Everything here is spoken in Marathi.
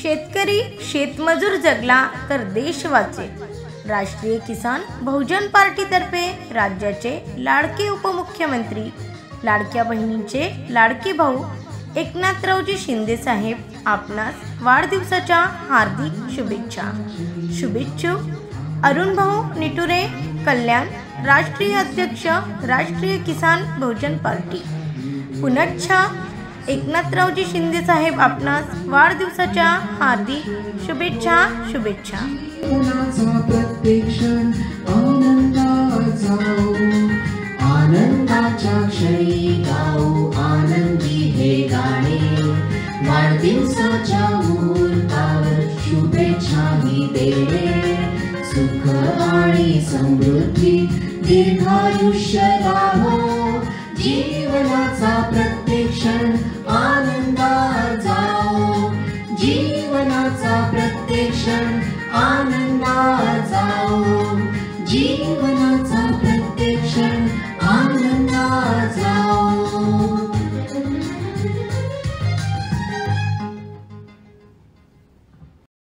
शेतकरी शेतमजूर जगला तर देश वाचेल. राष्ट्रीय किसान बहुजन पार्टीतर्फे राज्याचे लाडके उपमुख्यमंत्री, लाडक्या बहिणींचे लाडके भाऊ एकनाथरावजी शिंदे साहेब आपणास वाढदिवसाच्या हार्दिक शुभेच्छा. शुभेच्छुक अरुण भाऊ निटुरे, कल्याण, राष्ट्रीय अध्यक्ष, राष्ट्रीय किसान बहुजन पार्टी. पुनच्छा एकनाथरावजी शिंदे साहेब आपणास वाढदिवसाच्या हार्दिक शुभेच्छा. शुभेच्छा. आनंदाच्या क्षणी गाऊ आनंदी हे गाणे, वाढदिवसाच्या मुहूर्तावर शुभेच्छाही देणे. सुख आणि समृद्धी दीर्घायुष्य लाभो, जीवनाचा प्रत्येक क्षण आनंदात जाओ. जीवनाचा प्रत्येक क्षण आनंदात जाओ. जीवन